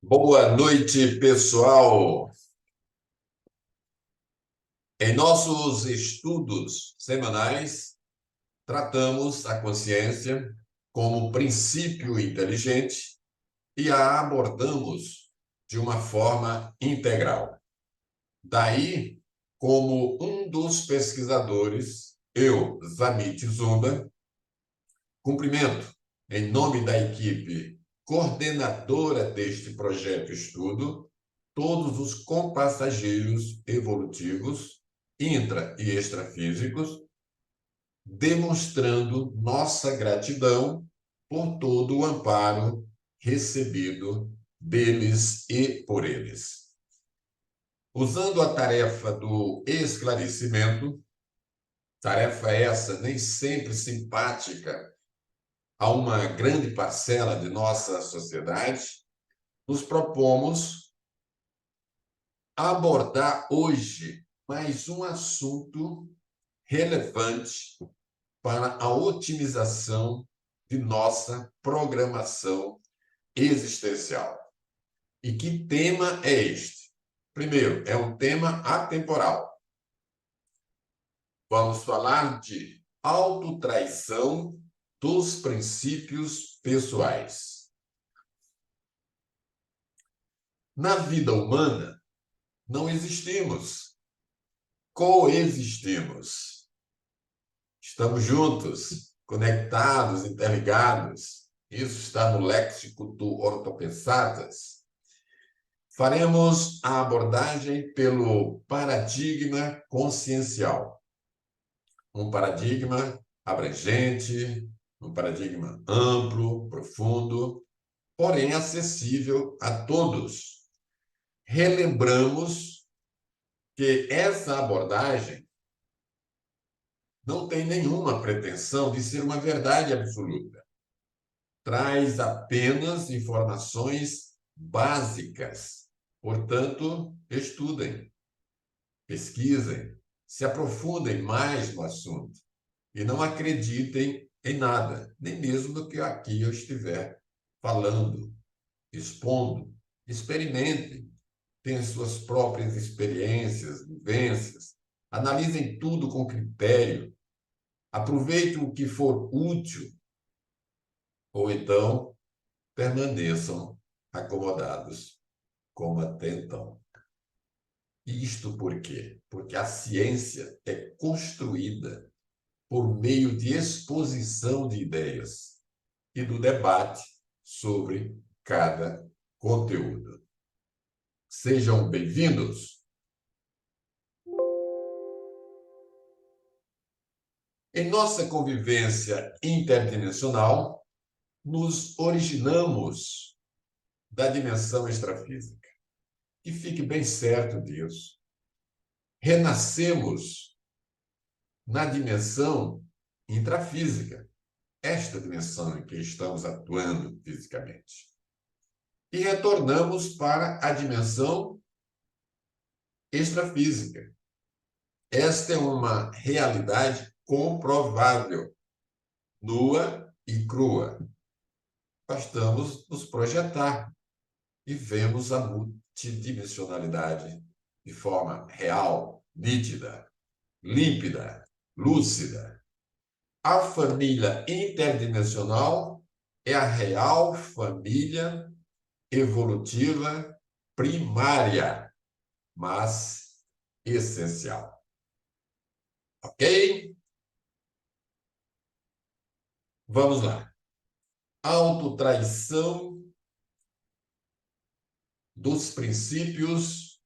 Boa noite, pessoal. Em nossos estudos semanais, tratamos a consciência como princípio inteligente e a abordamos de uma forma integral. Daí, como um dos pesquisadores, eu, Zamit Zumba, cumprimento, em nome da equipe coordenadora deste projeto estudo, todos os compassageiros evolutivos, intra e extrafísicos, demonstrando nossa gratidão por todo o amparo recebido deles e por eles. Usando a tarefa do esclarecimento, tarefa essa nem sempre simpática a uma grande parcela de nossa sociedade, nos propomos abordar hoje mais um assunto relevante para a otimização de nossa programação existencial. E que tema é este? Primeiro, é um tema atemporal. Vamos falar de autotraição dos princípios pessoais. Na vida humana, não existimos, coexistimos. Estamos juntos, conectados, interligados. Isso está no léxico do Ortopensatas. Faremos a abordagem pelo paradigma consciencial. Um paradigma abrangente, um paradigma amplo, profundo, porém acessível a todos. Relembramos que essa abordagem não tem nenhuma pretensão de ser uma verdade absoluta. Traz apenas informações básicas. Portanto, estudem, pesquisem, se aprofundem mais no assunto e não acreditem em nada, nem mesmo do que aqui eu estiver falando, expondo. Experimentem, tenham suas próprias experiências, vivências, analisem tudo com critério, aproveitem o que for útil, ou então permaneçam acomodados como até então. Isto por quê? Porque a ciência é construída por meio de exposição de ideias e do debate sobre cada conteúdo. Sejam bem-vindos. Em nossa convivência interdimensional, nos originamos da dimensão extrafísica. E fique bem certo disso. Renascemos na dimensão intrafísica, esta dimensão em que estamos atuando fisicamente. E retornamos para a dimensão extrafísica. Esta é uma realidade comprovável, nua e crua. Bastamos nos projetar e vemos a multidimensionalidade de forma real, nítida, límpida, lúcida. A família interdimensional é a real família evolutiva primária, mas essencial. Ok? Vamos lá. Autotraição dos princípios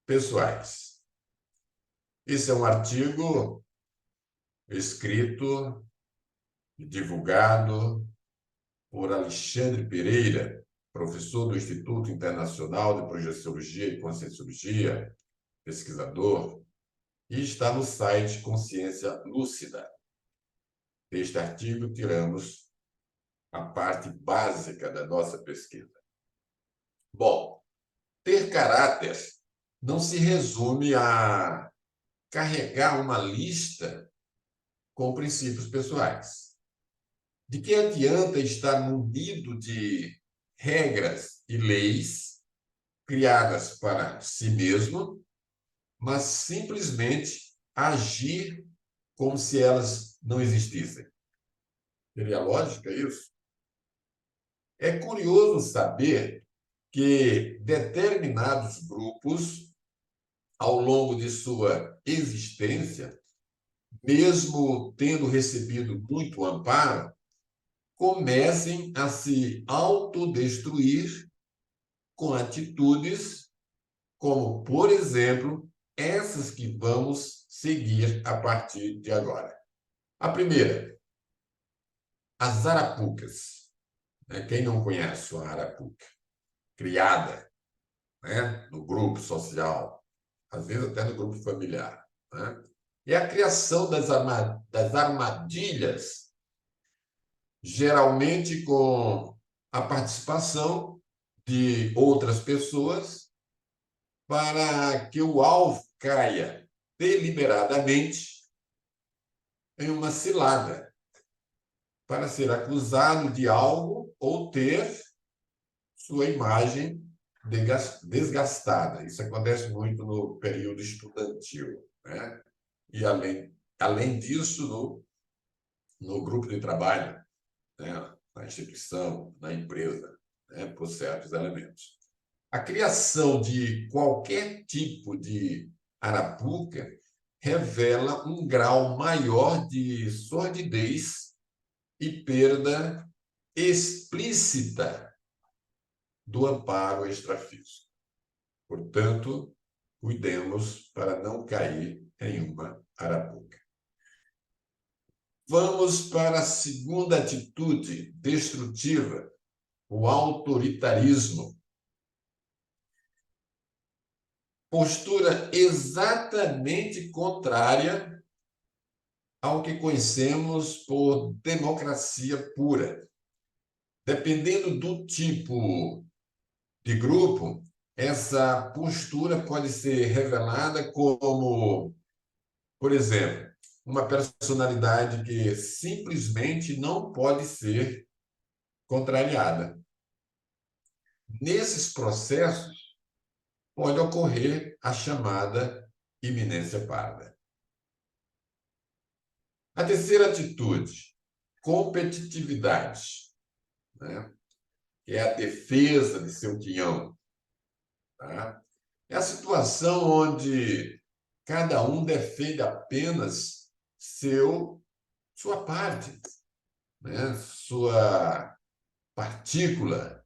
pessoais. Esse é um artigo escrito e divulgado por Alexandre Pereira, professor do Instituto Internacional de Projeciologia e Conscienciologia, pesquisador, e está no site Consciência Lúcida. Deste artigo, tiramos a parte básica da nossa pesquisa. Bom, ter caráter não se resume a carregar uma lista com princípios pessoais. De que adianta estar munido de regras e leis criadas para si mesmo, mas simplesmente agir como se elas não existissem. Seria lógica isso? É curioso saber que determinados grupos, ao longo de sua existência, mesmo tendo recebido muito amparo, comecem a se autodestruir com atitudes como, por exemplo, essas que vamos seguir a partir de agora. A primeira, as arapucas. Quem não conhece uma arapuca? Criada, né, no grupo social, às vezes até no grupo familiar. Né? E a criação das armadilhas, geralmente com a participação de outras pessoas, para que o alvo caia deliberadamente em uma cilada, para ser acusado de algo ou ter sua imagem desgastada. Isso acontece muito no período estudantil, né? E além disso, no grupo de trabalho, né? Na instituição, na empresa, né? Por certos elementos. A criação de qualquer tipo de arapuca revela um grau maior de sordidez e perda explícita do amparo extrafísico. Portanto, cuidemos para não cair em uma arapuca. Vamos para a segunda atitude destrutiva, o autoritarismo. Postura exatamente contrária ao que conhecemos por democracia pura. Dependendo do tipo de grupo, essa postura pode ser revelada como, por exemplo, uma personalidade que simplesmente não pode ser contrariada. Nesses processos, pode ocorrer a chamada iminência parda. A terceira atitude, competitividade, né? Que é a defesa de seu quinhão. Tá? É a situação onde cada um defende apenas sua parte, né? Sua partícula,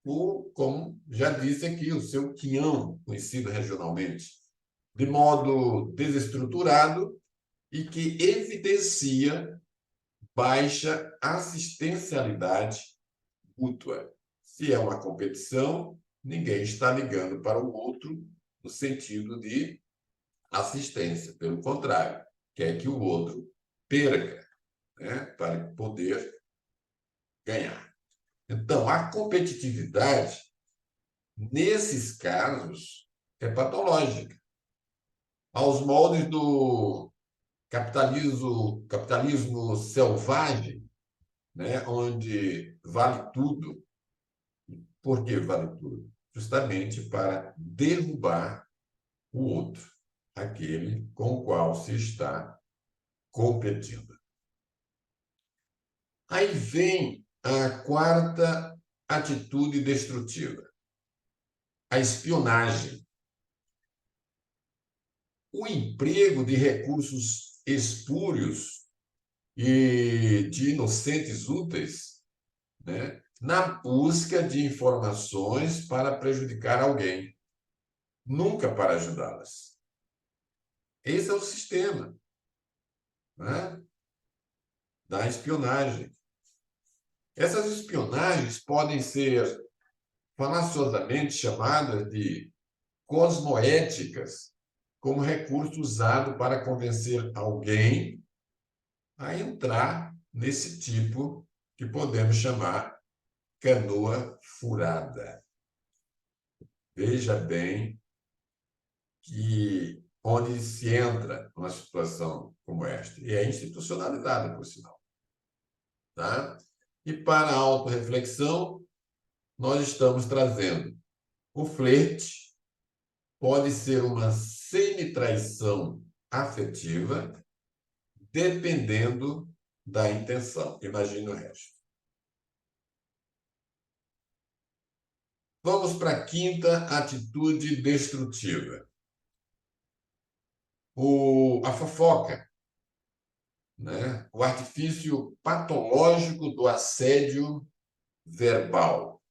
ou, como já disse aqui, o seu quinhão, conhecido regionalmente, de modo desestruturado e que evidencia baixa assistencialidade mútua. Se é uma competição, ninguém está ligando para o outro no sentido de assistência. Pelo contrário, quer que o outro perca, né, para poder ganhar. Então, a competitividade, nesses casos, é patológica. Aos moldes do capitalismo selvagem, né, onde vale tudo. Por que vale tudo? Justamente para derrubar o outro, aquele com o qual se está competindo. Aí vem a quarta atitude destrutiva, a espionagem. O emprego de recursos espúrios e de inocentes úteis, né, na busca de informações para prejudicar alguém, nunca para ajudá-las. Esse é o sistema, né, da espionagem. Essas espionagens podem ser falaciosamente chamadas de cosmoéticas, como recurso usado para convencer alguém a entrar nesse tipo que podemos chamar canoa furada. Veja bem que onde se entra numa situação como esta, e é institucionalizada, por sinal. Tá? E para a autorreflexão, nós estamos trazendo o flerte, pode ser uma semi-traição afetiva, dependendo da intenção. Imagine o resto. Vamos para a quinta atitude destrutiva. A fofoca, né? O artifício patológico do assédio verbal.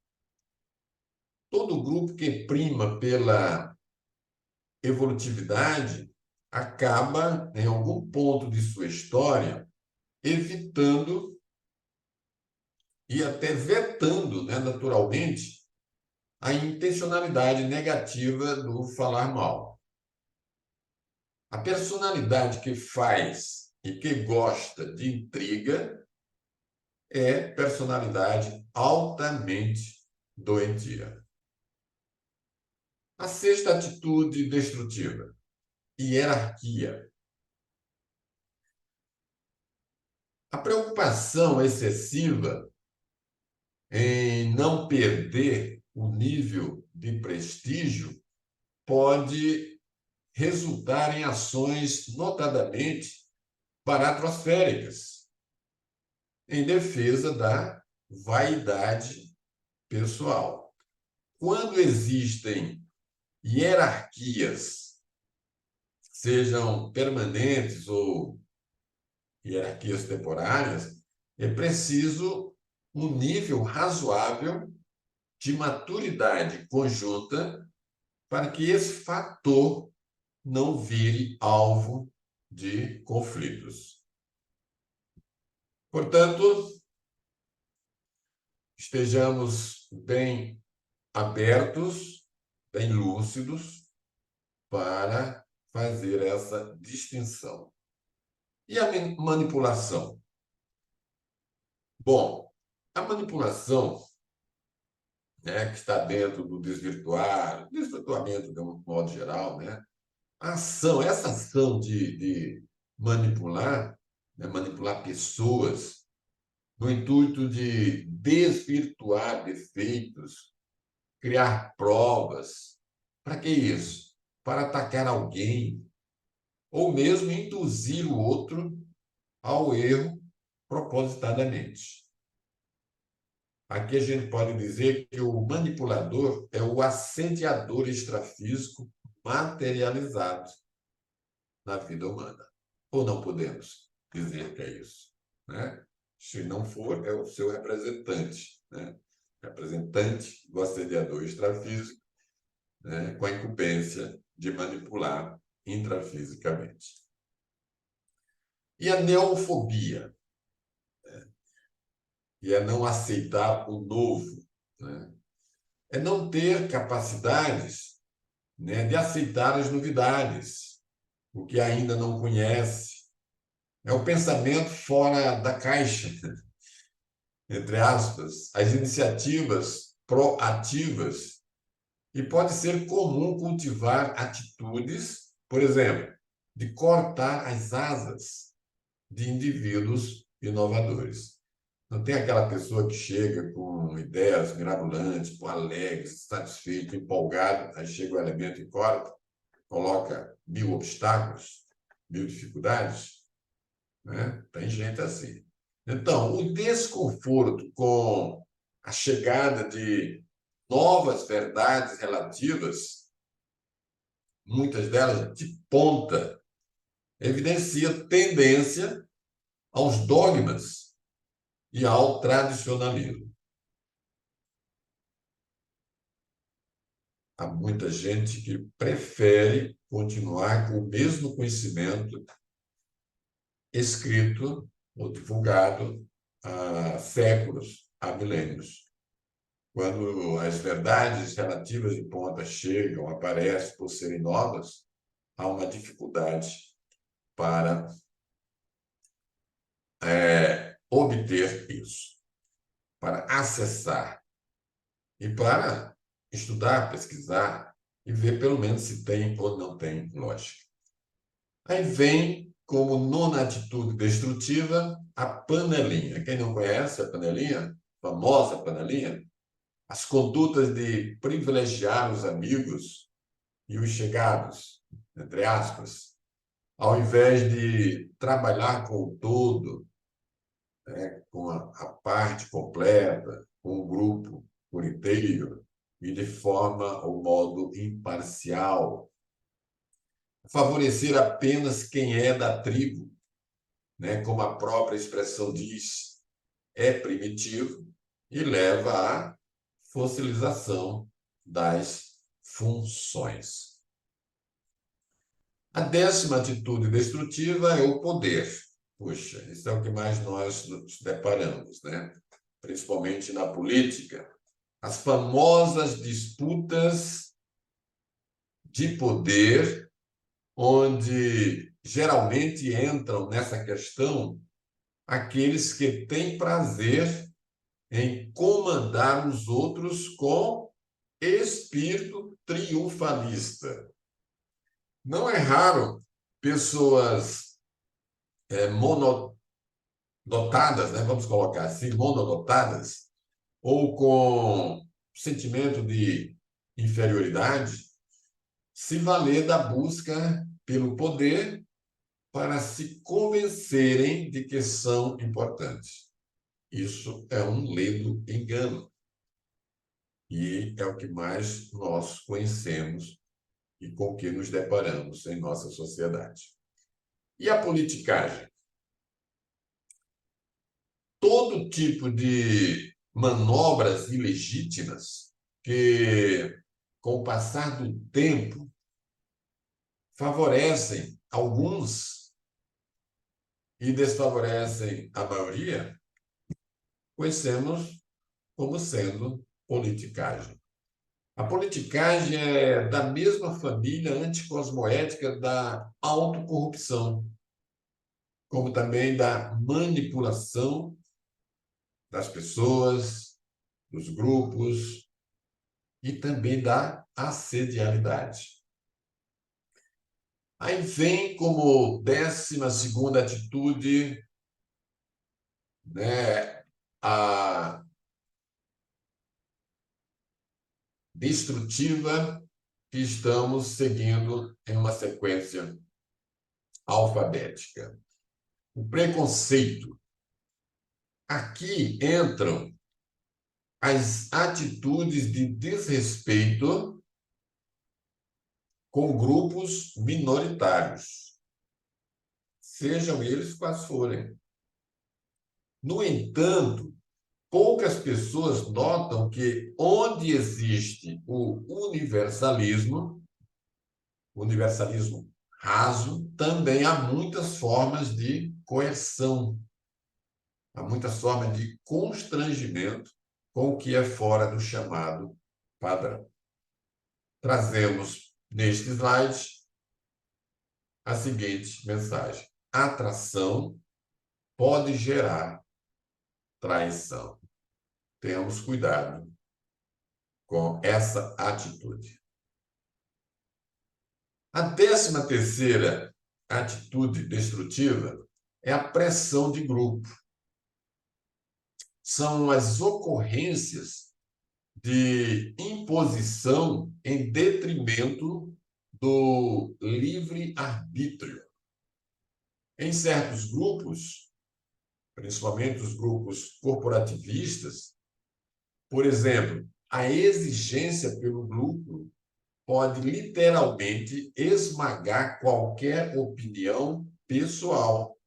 Todo grupo que prima pela evolutividade acaba, em algum ponto de sua história, evitando e até vetando, né, naturalmente, a intencionalidade negativa do falar mal. A personalidade que faz e que gosta de intriga é personalidade altamente doentia. A sexta atitude destrutiva, hierarquia. A preocupação excessiva em não perder o nível de prestígio pode resultar em ações notadamente baratrosféricas, em defesa da vaidade pessoal. Quando existem hierarquias, sejam permanentes ou hierarquias temporárias, é preciso um nível razoável de maturidade conjunta para que esse fator não vire alvo de conflitos. Portanto, estejamos bem abertos, bem lúcidos para fazer essa distinção. E a manipulação? Bom, a manipulação, né, que está dentro do desvirtuamento de um modo geral, né? Essa ação de manipular, né, manipular pessoas, no intuito de desvirtuar defeitos, criar provas. Para que isso? Para atacar alguém, ou mesmo induzir o outro ao erro propositadamente. Aqui a gente pode dizer que o manipulador é o assediador extrafísico materializado na vida humana. Ou não podemos dizer que é isso, né? Se não for, é o seu representante, né? Representante do assediador extrafísico, né? Com a incumbência de manipular intrafisicamente. E a neofobia, que é não aceitar o novo, né? É não ter capacidades, né, de aceitar as novidades, o que ainda não conhece. É o pensamento fora da caixa, entre aspas, as iniciativas proativas, e pode ser comum cultivar atitudes, por exemplo, de cortar as asas de indivíduos inovadores. Não tem aquela pessoa que chega com ideias mirabolantes, alegres, satisfeito, empolgado, aí chega o elemento e corta, coloca 1000 obstáculos, 1000 dificuldades, né? Tem gente assim. Então, o desconforto com a chegada de novas verdades relativas, muitas delas de ponta, evidencia tendência aos dogmas e ao tradicionalismo. Há muita gente que prefere continuar com o mesmo conhecimento escrito ou divulgado há séculos, há milênios. Quando as verdades relativas de ponta chegam, aparecem por serem novas, há uma dificuldade para obter isso, para acessar e para estudar, pesquisar e ver pelo menos se tem ou não tem lógica. Aí vem, como nona atitude destrutiva, a panelinha. Quem não conhece a panelinha, famosa panelinha, as condutas de privilegiar os amigos e os chegados, entre aspas, ao invés de trabalhar com o todo, né, com a parte completa, com o grupo por inteiro e de forma ou modo imparcial. Favorecer apenas quem é da tribo, né, como a própria expressão diz, é primitivo e leva à fossilização das funções. A 10ª atitude destrutiva é o poder. Puxa, isso é o que mais nós nos deparamos, né? Principalmente na política. As famosas disputas de poder, onde geralmente entram nessa questão aqueles que têm prazer em comandar os outros com espírito triunfalista. Não é raro pessoas monodotadas, né? Vamos colocar assim, monodotadas, ou com sentimento de inferioridade, se valer da busca pelo poder para se convencerem de que são importantes. Isso é um ledo engano. E é o que mais nós conhecemos e com o que nos deparamos em nossa sociedade. E a politicagem? Todo tipo de manobras ilegítimas que, com o passar do tempo, favorecem alguns e desfavorecem a maioria, conhecemos como sendo politicagem. A politicagem é da mesma família anticosmoética da autocorrupção, como também da manipulação das pessoas, dos grupos e também da assedialidade. Aí vem como 12ª atitude, né, a destrutiva, que estamos seguindo em uma sequência alfabética. O preconceito. Aqui entram as atitudes de desrespeito com grupos minoritários, sejam eles quais forem. No entanto, poucas pessoas notam que onde existe o universalismo raso, também há muitas formas de coerção, há muitas formas de constrangimento com o que é fora do chamado padrão. Trazemos neste slide a seguinte mensagem: atração pode gerar traição. Tenhamos cuidado com essa atitude. A 13ª atitude destrutiva é a pressão de grupo. São as ocorrências de imposição em detrimento do livre-arbítrio. Em certos grupos, principalmente os grupos corporativistas, por exemplo, a exigência pelo lucro pode literalmente esmagar qualquer opinião pessoal,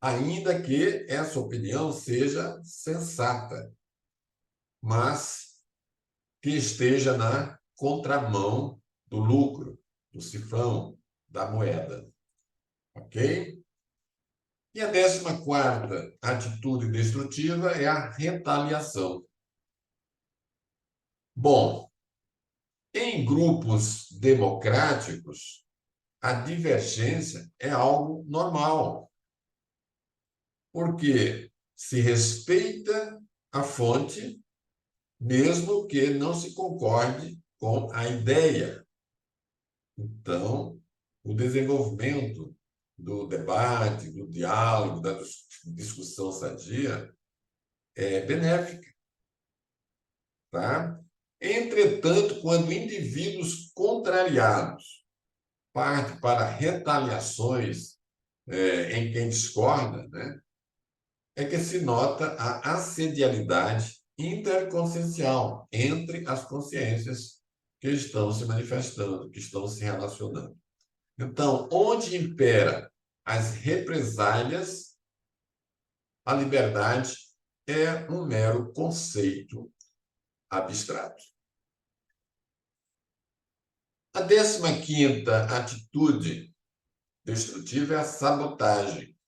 ainda que essa opinião seja sensata, mas que esteja na contramão do lucro, do cifrão, da moeda. Ok? E a 14ª atitude destrutiva é a retaliação. Bom, em grupos democráticos, a divergência é algo normal, porque se respeita a fonte, mesmo que não se concorde com a ideia. Então, o desenvolvimento do debate, do diálogo, da discussão sadia é benéfica. tá? Entretanto, quando indivíduos contrariados partem para retaliações em quem discorda, né, é que se nota a assedialidade interconsciencial entre as consciências que estão se manifestando, que estão se relacionando. Então, onde impera as represálias, a liberdade é um mero conceito abstrato. A 15ª atitude destrutiva é a sabotagem.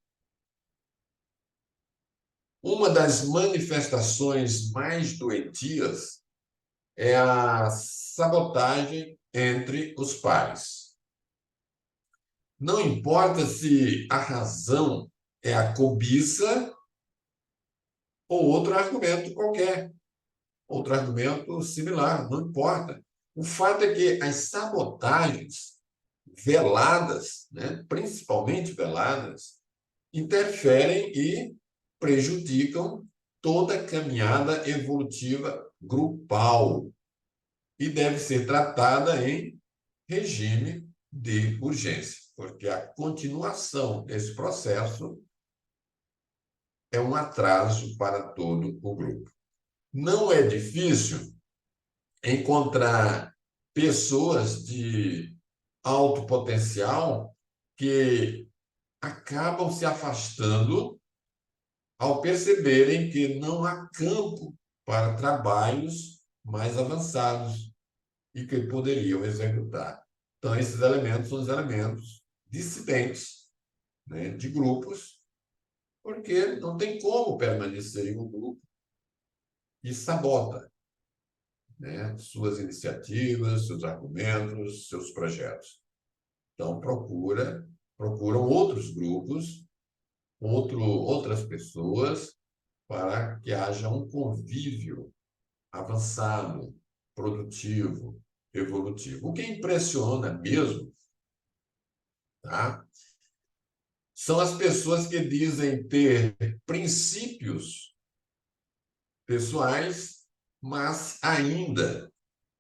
Uma das manifestações mais doentias é a sabotagem entre os pares. Não importa se a razão é a cobiça ou outro argumento qualquer, outro argumento similar, não importa. O fato é que as sabotagens veladas, né, principalmente veladas, interferem e prejudicam toda a caminhada evolutiva grupal e deve ser tratada em regime de urgência, porque a continuação desse processo é um atraso para todo o grupo. Não é difícil encontrar pessoas de alto potencial que acabam se afastando ao perceberem que não há campo para trabalhos mais avançados e que poderiam executar. Então, esses elementos são os elementos dissidentes, né, de grupos, porque não tem como permanecer em um grupo e sabota, né, suas iniciativas, seus argumentos, seus projetos. Então, procuram outros grupos, outras pessoas, para que haja um convívio avançado, produtivo, evolutivo. O que impressiona mesmo, tá, são as pessoas que dizem ter princípios pessoais, mas ainda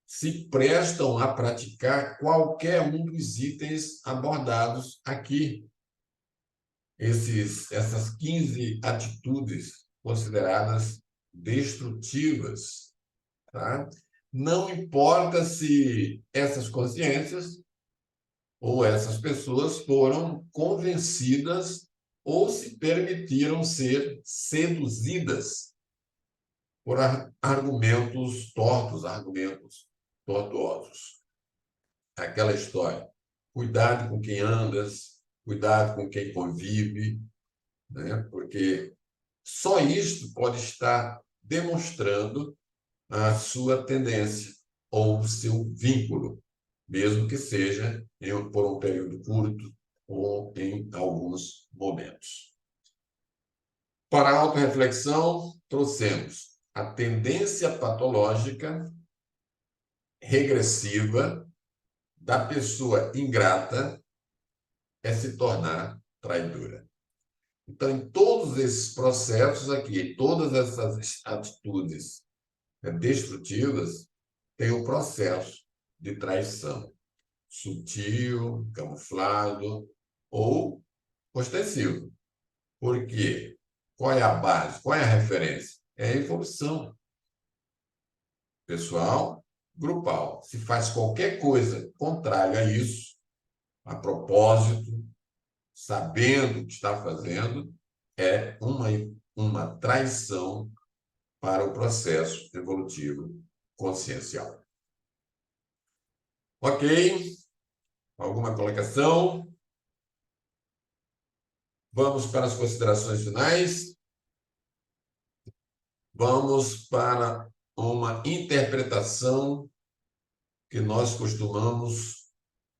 se prestam a praticar qualquer um dos itens abordados aqui. Essas 15 atitudes consideradas destrutivas, tá? Não importa se essas consciências ou essas pessoas foram convencidas ou se permitiram ser seduzidas por argumentos tortos, argumentos tortuosos. Aquela história. Cuidado com quem andas, cuidado com quem convive, né? Porque só isto pode estar demonstrando a sua tendência ou o seu vínculo, mesmo que seja por um período curto ou em alguns momentos. Para a autorreflexão, trouxemos a tendência patológica regressiva da pessoa ingrata é se tornar traidora. Então, em todos esses processos aqui, todas essas atitudes destrutivas, tem um processo de traição, sutil, camuflado ou ostensivo. Por quê? Qual é a base? Qual é a referência? É a evolução pessoal, grupal. Se faz qualquer coisa contrária a isso, a propósito, sabendo o que está fazendo, é uma traição para o processo evolutivo consciencial. Ok? Alguma colocação? Vamos para as considerações finais. Vamos para uma interpretação que nós costumamos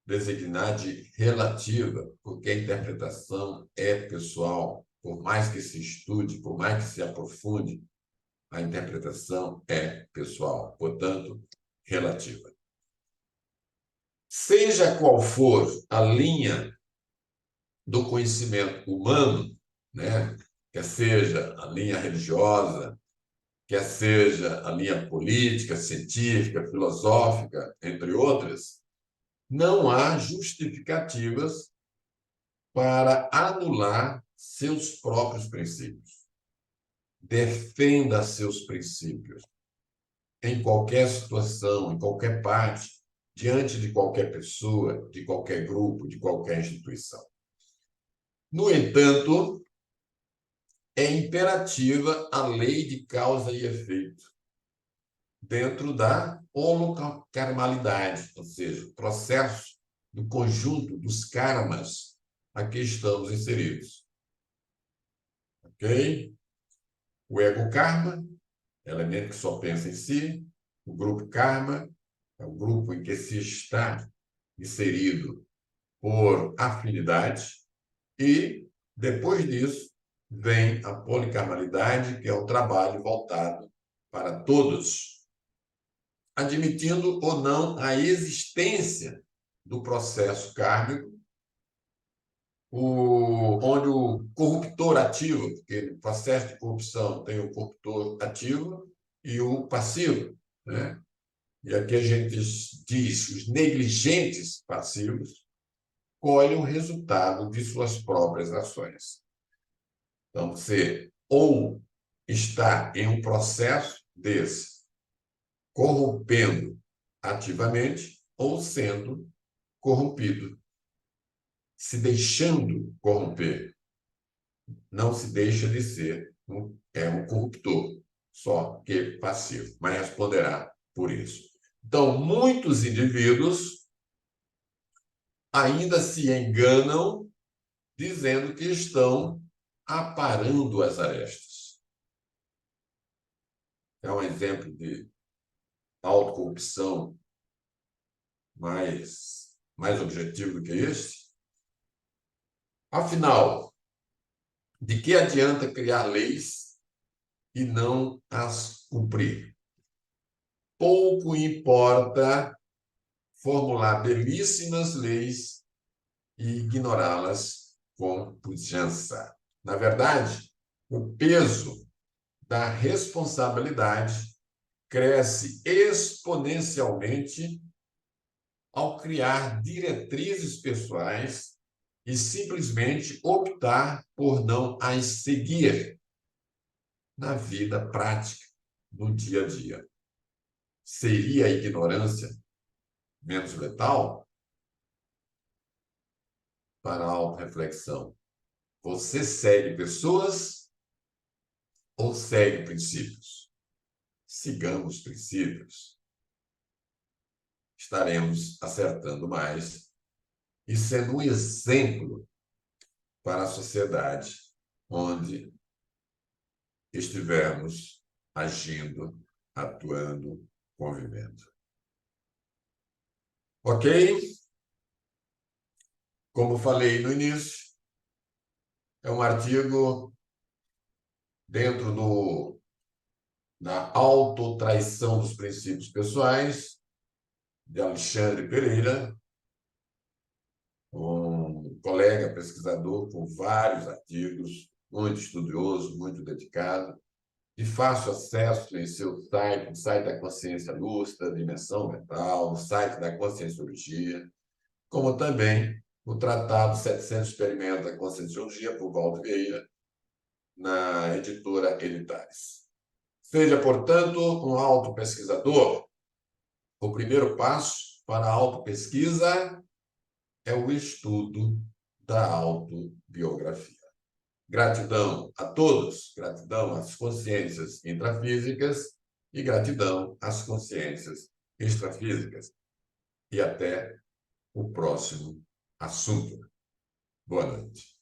designar de relativa, porque a interpretação é pessoal. Por mais que se estude, por mais que se aprofunde, a interpretação é pessoal, portanto, relativa. Seja qual for a linha do conhecimento humano, né, quer seja a linha religiosa, quer seja a linha política, científica, filosófica, entre outras, não há justificativas para anular seus próprios princípios. Defenda seus princípios em qualquer situação, em qualquer parte, diante de qualquer pessoa, de qualquer grupo, de qualquer instituição. No entanto, é imperativa a lei de causa e efeito dentro da holocarmalidade, ou seja, o processo do conjunto dos karmas a que estamos inseridos. Ok? O ego karma, elemento que só pensa em si. O grupo karma é o grupo em que se está inserido por afinidade. E, depois disso, vem a policarmalidade, que é o trabalho voltado para todos, admitindo ou não a existência do processo kármico, onde o corruptor ativo, porque no processo de corrupção tem o corruptor ativo e o passivo, né? E aqui a gente diz os negligentes passivos colhem o resultado de suas próprias ações. Então, você ou está em um processo desse, corrompendo ativamente, ou sendo corrompido, se deixando corromper. Não se deixa de ser um corruptor, só que passivo, mas responderá por isso. Então, muitos indivíduos ainda se enganam dizendo que estão aparando as arestas. É um exemplo de autocorrupção mais objetivo do que este. Afinal, de que adianta criar leis e não as cumprir? Pouco importa formular belíssimas leis e ignorá-las com pujança. Na verdade, o peso da responsabilidade cresce exponencialmente ao criar diretrizes pessoais e simplesmente optar por não as seguir na vida prática, no dia a dia. Seria a ignorância menos letal? Para a autorreflexão. Você segue pessoas ou segue princípios? Sigamos princípios. Estaremos acertando mais e sendo um exemplo para a sociedade onde estivermos agindo, atuando, convivendo. Ok? Como falei no início, é um artigo dentro da autotraição dos princípios pessoais, de Alexandre Pereira, um colega pesquisador com vários artigos, muito estudioso, muito dedicado, de fácil acesso em seu site, no site da Consciência Lúcida, Dimensão Mental, no site da Conscienciologia, como também o Tratado 700 Experimentos da Conscienciologia, por Valdo Vieira, na editora Editares. Seja, portanto, um autopesquisador. O primeiro passo para a autopesquisa é o estudo da autobiografia. Gratidão a todos, gratidão às consciências intrafísicas e gratidão às consciências extrafísicas. E até o próximo assunto. Boa noite.